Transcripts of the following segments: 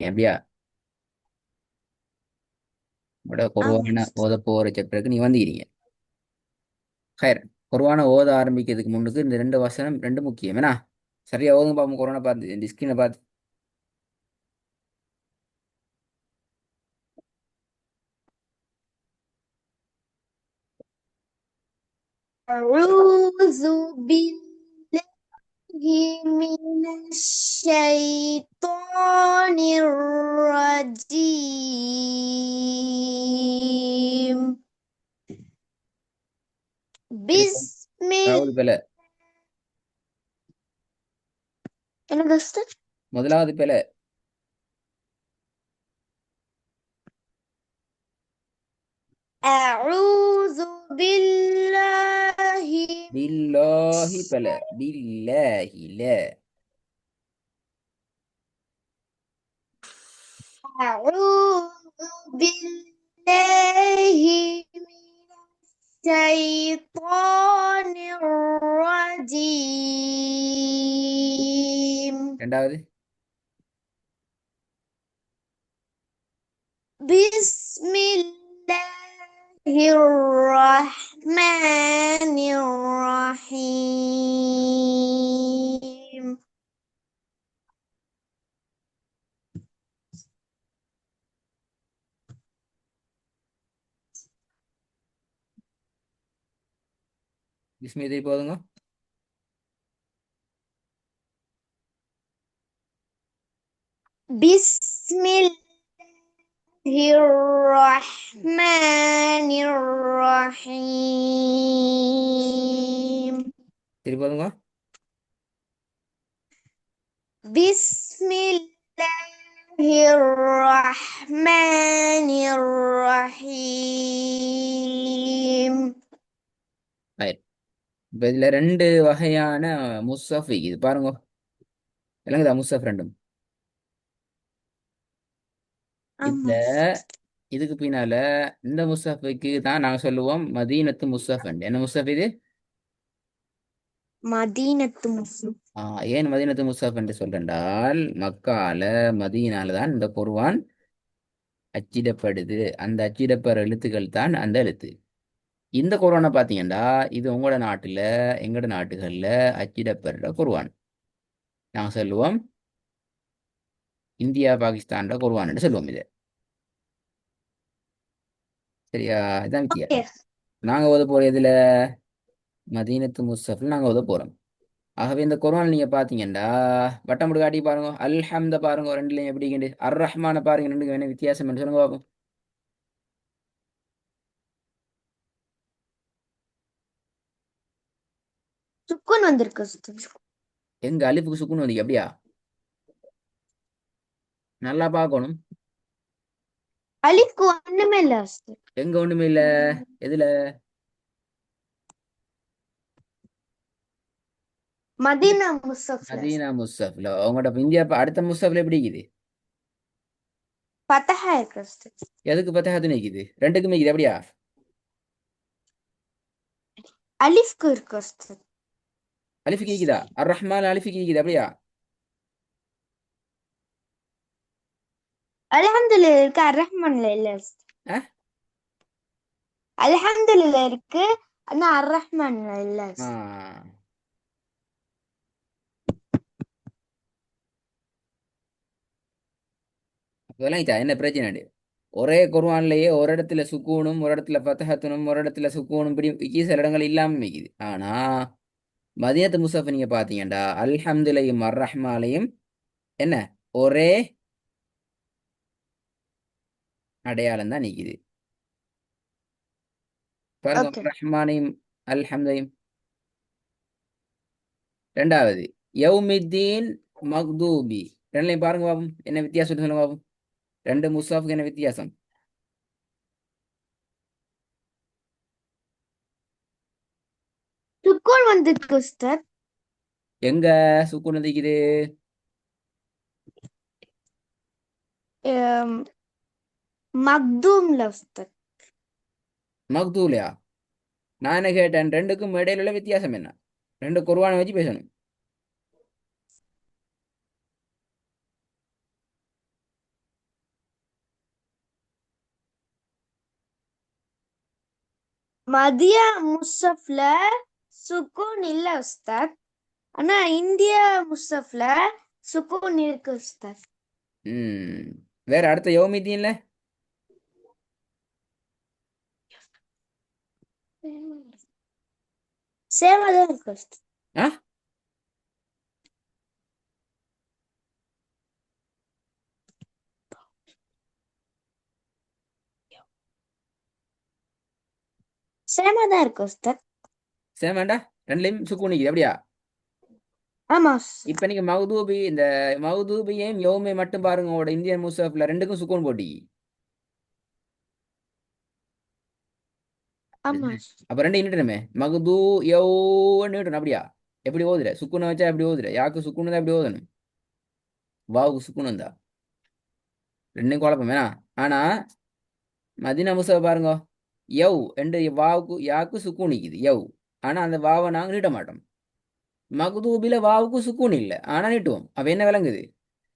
எப்படியா உங்களோட ஆமாம் குர்ஆனை உஸ்தாத். ஓத போகிற சாப்டருக்கு நீ வந்துக்கிறீங்க. ஹைர். குர்ஆனை ஓத ஆரம்பிக்கிறதுக்கு முன்னுக்கு இந்த ரெண்டு வசனம் ரெண்டு முக்கியம் என்ன? சரியா ஓதுங்க பாப்போம். குர்ஆனை பார்த்து இந்த ஸ்கிரீனை பார்த்து. أعوذ بالله من الشيطان الرجيم. திருப்பம். بسم அதாவது الله. பிழை. أنا قصدي முதலாவது பிழை. أعوذ بالله. பில்லாஹி பிழை. பில்லாஹி ல. أعوذ بالله من الشيطان الرجيم. ரெண்டாவது. بسم الله الرحمن الرحيم. பிஸ்மி திருப்பி போதுங்க. بسم الله الرحمن الرحيم. திருப்பி போதுங்க. بسم الله الرحمن الرحيم. ஹைர். இப்போ இதுல ரெண்டு வகையான முஸ்ஸஃப் இது பாருங்க. விளங்குதா முஸ்ஸஃப் ரெண்டும்? இதுல ஆமாம். இதுக்கு பின்னால இந்த முஸ்ஸஃபுக்கு தான் நாங்க சொல்லுவோம் மதீனத்து முஸ்ஸஃப். என்ன முஸ்ஸஃப் இது? மதீனத்து முஸ்லிம். ஏன் மதீனத்து முஸ்ஹப் என்று சொல்றேன்டால் மக்கால மதீனால தான் இந்த குர்ஆன் அச்சிடப்படுது. அந்த அச்சிடப்படுற எழுத்துக்கள் தான் அந்த எழுத்து. இந்த குர்ஆனை பார்த்தீங்கன்னா இது உங்களோட நாட்டுல எங்களோட நாட்டுகள்ல அச்சிடப்படுற குர்ஆன். நாங்க சொல்லுவோம் இந்தியா பாகிஸ்தான்ல குர்ஆன் என்று சொல்லுவோம் இது. சரியா? இதான் ஓகே. வித்தியாசம். நாங்க ஓத போற இதுல மதீனத்து முஸ்ஹப்ல நாங்க ஓத போறோம். ஆகவே இந்த குர்ஆன் நீங்க பாத்தீங்கன்னா வட்டம் போட்டு காட்டி பாருங்க. அல்ஹம்த பாருங்க ரெண்டுலையும் எப்படி இருக்குது. அர் ரஹ்மான பாருங்க ரெண்டுக்கும் என்ன வித்தியாசம் என்று சொல்லுங்க பாப்போம். சுக்குன் வந்திருக்கு உஸ்தாத். எங்க அலிஃபுக்கு சுக்குன் வந்து அப்படியா? நல்லா பார்க்கணும். அலிஃப்க்கு ஒண்ணுமே இல்ல உஸ்தாத். எங்க ஒண்ணுமே இல்ல. எதுல? மதீனா முஸ்தப்ல மதீனா முஸ்ஸஃப்ல உங்களோட இந்தியா அடுத்த முஸ்ஸஃப்ல எப்படி இருக்குது? ஃபதஹா இருக்கு உஸ்தாத். எதுக்கு பத்தகத்து நிக்குது? ரெண்டுக்குமே இருக்குது அப்படியா? அலிஃப்க்கு இருக்கு உஸ்தாத். அலிஃபுக்கு இருக்குதா? அர் ரஹ்மான் அலிஃபுக்கு இருக்குது அப்படியா? அல்ஹம்துலில்லாஹ் இருக்கு, அர் ரஹ்மான்ல இல்ல உஸ்தாத். ஆ? அல்ஹம்துலில்லாஹ் இருக்கு, ஆனா அர் ரஹ்மான்ல இல்ல ஆ. உஸ்தாத். அதெல்லாம் இதா என்ன பிரச்சனை? ஒரே குர்ஆன்லயே ஒரு இடத்துல சுக்கூனும் ஒரு இடத்துல ஃபத்ஹத்துனும் ஒரு இடத்துல சுக்கூனும் இப்படி சில இடங்கள் இல்லாம இருக்குது. ஆனா மதீனத்து முஸ்ஹப் நீங்க பாத்தீங்கன்னா அல்ஹம்துலையும் அர் ரஹ்மாலையும் என்ன ஒரே அடையாளம் தான் நிக்குது. பாருங்க ஓகே. ரஹ்மானையும் அல்ஹம்தையும். ரெண்டாவது யௌமித்தீன் மக்தூபி. ரெண்டுலையும் பாருங்க பாப்போம் என்ன வித்தியாசம் சொல்லுங்க பாப்போம். ரெண்டு முஸ்ஹாஃப்க்கு என்ன வித்தியாசம்? சுக்குன் வந்திருக்கு உஸ்தாத். எங்க சுக்குன் இருக்குது? அம், மக்தூம்ல உஸ்தாத். மக்தூலையா? நான் என்ன கேட்டேன் ரெண்டுக்கும் இடையில உள்ள வித்தியாசம் என்ன? ரெண்டு குர்ஆனை வச்சு பேசணும். மதிய முஸ்ஸஃப்ல சுக்கூன் இல்ல உஸ்தாத். ஆனா இந்திய முஸ்ஸஃப்ல சுக்கூன் இருக்கு உஸ்தாத். ம். வேற அடுத்த யௌமித்தீன்ல சேமா தான் இருக்கு உஸ்தாத். ஆ சேமா தான் இருக்கு உஸ்தாத். சேமாண்டா ரெண்டுலையும் சுக்கூனிக்குது அப்படியா? ஆமா உஸ்தாத். இப்ப நீங்க மௌதூபி இந்த மௌதூபியையும் யௌமை மட்டும் பாருங்க, உங்களோட இந்தியன் முஸ்ஹப்ல ரெண்டுக்கும் சுக்கூன் போட்டி. ஆமா உஸ்தாத். அப்ப ரெண்டு இன்னிட்டுமே மகுதூ யௌன்னு அப்படியா? எப்படி ஓதுற? சுக்குனை வச்சா எப்படி ஓதுற? யாக்கு சுக்குனு தான் எப்படி ஓதணும்? வாவுக்கு சுக்குனு வந்தா ரெண்டும் குழப்பம் வேணா. ஆனா மதினா முஸ்ஹப் பாருங்க, யவ் ரெண்டு வாவுக்கு யாக்கு சுக்கூன் நிக்குது யவ். ஆனா அந்த வாவை நாங்க நீட்ட மாட்டோம். மகுதூபில வாவுக்கு சுக்கூன் இல்லை, ஆனா நீட்டுவோம். அப்ப என்ன விளங்குது?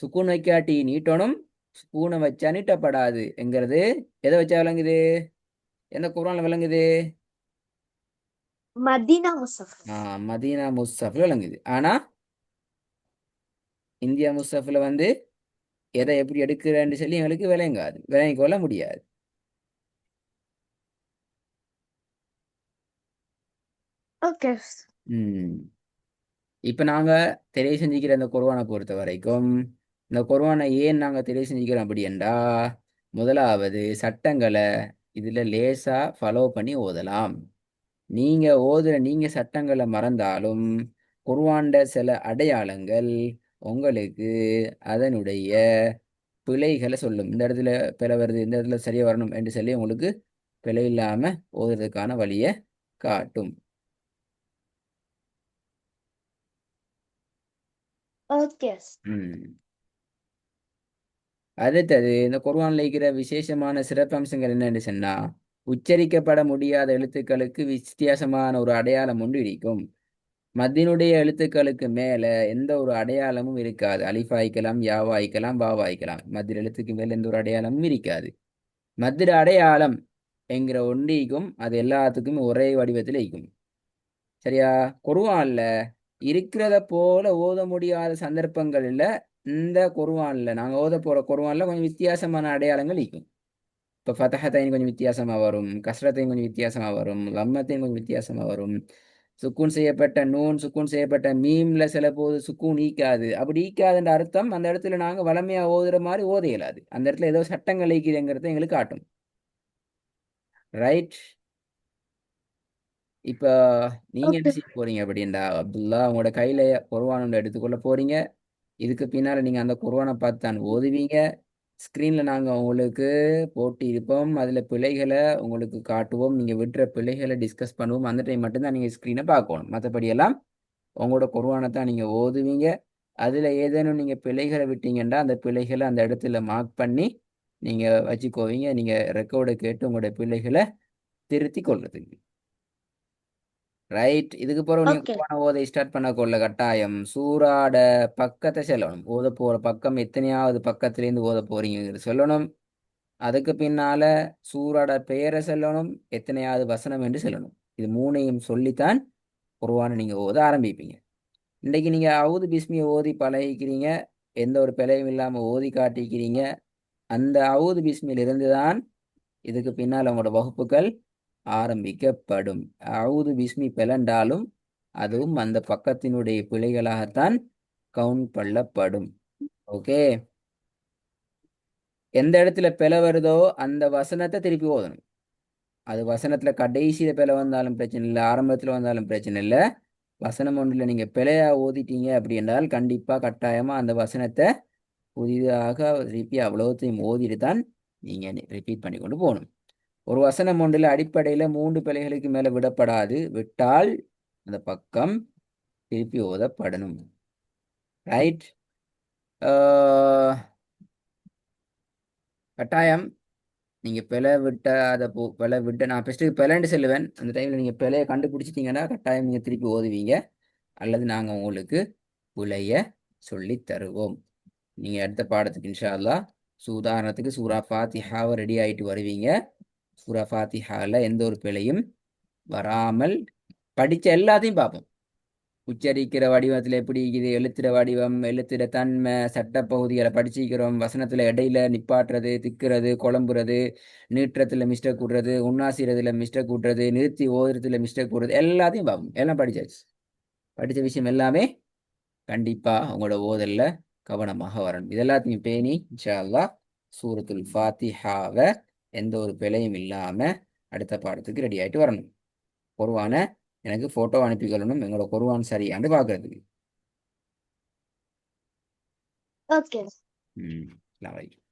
சுக்கூன் வைக்காட்டி நீட்டணும், சுக்கூனை வச்சா நீட்டப்படாது என்கிறது எதை வச்சா விளங்குது? எந்த குர்ஆன்ல விளங்குது? மதீனா முஸ்ஸஃப். மதீனா முஸ்ஹப்ல விளங்குது. ஆனா இந்தியா முஸ்ஹப்ல வந்து எதை எப்படி எடுக்கிறேன்னு சொல்லி எங்களுக்கு விளங்காது, விளங்கிக் கொள்ள முடியாது. ஓகே உஸ்தாத். ம். இப்ப நாங்க தெரிவு செஞ்சுக்கிற இந்த குர்ஆனை பொறுத்த வரைக்கும், இந்த குர்ஆனை ஏன் நாங்க தெரிவு செஞ்சுக்கிறோம் அப்படி என்றா, முதலாவது சட்டங்களை இதுல லேசா ஃபாலோ பண்ணி ஓதலாம். நீங்க நீங்க சட்டங்களை மறந்தாலும் குர்ஆன்ட சில அடையாளங்கள் உங்களுக்கு அதனுடைய பிழைகளை சொல்லும். இந்த இடத்துல பிழை வருது, இந்த இடத்துல சரியா வரணும் என்று சொல்லி உங்களுக்கு பிழை இல்லாம ஓதுறதுக்கான வழியை காட்டும். ஓகே உஸ்தாத். ம். அடுத்தது இந்த குர்ஆன்ல இருக்கிற விசேஷமான சிறப்பம்சங்கள் என்னன்னு சொன்னா, உச்சரிக்கப்பட முடியாத எழுத்துக்களுக்கு வித்தியாசமான ஒரு அடையாளம் ஒன்று இருக்கும். மத்தினுடைய எழுத்துக்களுக்கு மேல எந்த ஒரு அடையாளமும் இருக்காது. அலிஃப் ஆய்க்கலாம், யாவா ஆய்க்கலாம், பாவா ஆய்க்கலாம். மத்திய எழுத்துக்கு மேல எந்த ஒரு அடையாளமும் இருக்காது. மத்திர அடையாளம் என்கிற ஒன்றிக்கும் அது எல்லாத்துக்கும் ஒரே வடிவத்தில் இருக்கும். சரியா? குர்ஆன்ல இருக்கிறத போல ஓத முடியாத சந்தர்ப்பங்கள்ல இந்த குர்ஆன்ல நாங்க ஓத போற குர்ஆன்ல கொஞ்சம் வித்தியாசமான அடையாளங்கள் இருக்கும். இப்போ ஃபதஹத்தைன் கொஞ்சம் வித்தியாசமா வரும், கஸ்ரத்தைன் கொஞ்சம் வித்தியாசமா வரும், லம்மத்தைன் கொஞ்சம் வித்தியாசமா வரும். சுக்கூன் செய்யப்பட்ட நூன், சுக்கூன் செய்யப்பட்ட மீம்ல சில போது சுக்கூன் ஈக்காது. அப்படி ஈக்காதுன்ற அர்த்தம் அந்த இடத்துல நாங்க வளமையா ஓதுற மாதிரி ஓத இயலாது. அந்த இடத்துல ஏதோ சட்டங்கள் ஈக்குதுங்கிறத எங்களுக்கு காட்டும். ரைட்? இப்போ நீங்க என்ன ஓகே. செய்ய போறீங்க அப்படின்டா அப்துல்லா, உங்களோட கையில குர்ஆன் ஒன்று எடுத்துக்கொள்ள போறீங்க. இதுக்கு பின்னால நீங்க அந்த குர்ஆனை பார்த்து தான் ஓதுவீங்க. ஸ்க்ரீன்ல நாங்க உங்களுக்கு போட்டு இருப்போம், அதுல பிழைகளை உங்களுக்கு காட்டுவோம். நீங்க விட்டுற பிழைகளை டிஸ்கஸ் பண்ணுவோம். அந்த டைம் மட்டும்தான் நீங்க ஸ்க்ரீனை பார்க்கணும். மற்றபடி எல்லாம் உங்களோட குர்ஆனை தான் நீங்க ஓதுவீங்க. அதுல ஏதேனும் நீங்க பிழைகளை விட்டீங்கன்னா அந்த பிழைகளை அந்த இடத்துல மார்க் பண்ணி நீங்க வச்சுக்கோவீங்க. நீங்க ரெக்கார்டை கேட்டு உங்களோட பிழைகளை திருத்தி கொள்றதுக்கு. ரைட்? இதுக்கு பிறகு நீங்க ஓகே. குர்ஆனை ஓத ஸ்டார்ட் பண்ண கொள்ள கட்டாயம் சூராட பக்கத்தை சொல்லணும். ஓத போற பக்கம் எத்தனையாவது பக்கத்திலேருந்து ஓத போறீங்க சொல்லணும். அதுக்கு பின்னால சூராட பெயரை சொல்லணும், எத்தனையாவது வசனம் என்று சொல்லணும். இது மூணையும் சொல்லித்தான் குர்ஆனை நீங்க ஓத ஆரம்பிப்பீங்க. இன்னைக்கு நீங்க அவுது பிஸ்மியை ஓதி பழகிக்கிறீங்க, எந்த ஒரு பிழையும் இல்லாம ஓதி காட்டிக்கிறீங்க. அந்த அவுது பிஸ்மியில் இருந்து தான் இதுக்கு பின்னால் உங்களோட வகுப்புகள் ஆரம்பிக்கப்படும். அவுது பிஸ்மி பிளண்டாலும் அதுவும் அந்த பக்கத்தினுடைய பிழைகளாகத்தான் கவுண்ட் பண்ணப்படும். ஓகே? எந்த இடத்துல பிழை வருதோ அந்த வசனத்தை திருப்பி ஓதணும். அது வசனத்துல கடைசியில பிழை வந்தாலும் பிரச்சனை இல்லை, ஆரம்பத்துல வந்தாலும் பிரச்சனை இல்லை. வசனம் ஒன்றில் நீங்க பிழையா ஓதிட்டீங்க அப்படி என்றால் கண்டிப்பா கட்டாயமா அந்த வசனத்தை புதிதாக திருப்பி அவ்வளோத்தையும் ஓதிட்டு தான் நீங்க ரிப்பீட் பண்ணி கொண்டு போகணும். ஒரு வசனம் ஒன்றில் அடிப்படையில 3 பிழைகளுக்கு மேல விடப்படாது. விட்டால் அந்த பக்கம் திருப்பி ஓதப்படணும். ரைட்? கட்டாயம் நீங்க பிழை விட்ட அதை பிழை விட்ட நான் ஃபஸ்ட்டு பிழைன்னு சொல்லுவேன். அந்த டைம்ல நீங்க பிழையை கண்டுபிடிச்சிட்டீங்கன்னா கட்டாயம் நீங்க திருப்பி ஓதுவீங்க, அல்லது நாங்க உங்களுக்கு பிழைய சொல்லி தருவோம். நீங்க அடுத்த பாடத்துக்கு இன்ஷா அல்லாஹ் உதாரணத்துக்கு சூரா ஃபாத்திஹாவை ரெடி ஆயிட்டு வருவீங்க. சூரா ஃபாத்திஹால எந்த ஒரு பிழையும் வராமல் படிச்ச எல்லாத்தையும் பார்ப்போம். உச்சரிக்கிற வடிவத்தில் எப்படி இருக்குது, எழுத்துற வடிவம், எழுத்துற தன்மை, சட்டப்பகுதிகளை படிச்சிக்கிறோம், வசனத்தில் இடையில நிப்பாட்டுறது, திக்கிறது, குழம்புறது, நீட்டுறதுல மிஸ்டேக் கூடுறது, உண்ணாசிறதுல மிஸ்டேக் கூட்டுறது, நிறுத்தி ஓதுறதுல மிஸ்டேக் கூடுறது, எல்லாத்தையும் பார்ப்போம். எல்லாம் படிச்சாச்சு. படித்த விஷயம் எல்லாமே கண்டிப்பாக உங்களோட ஓதல்ல கவனமாக வரணும். இதெல்லாத்தையும் பேணி இன்ஷா அல்லாஹ் சூரத்துல் ஃபாத்திஹாவை எந்த ஒரு பிழையும் இல்லாமல் அடுத்த பாடத்துக்கு ரெடி ஆகிட்டு வரணும். குர்ஆன எனக்கு ஃபோட்டோ அனுப்பிக்கொள்ளணும், எங்களோட குர்ஆன் சரியாண்டு பார்க்கறதுக்கு. Okay. ம். அஸ்ஸலாமு அலைக்கும்.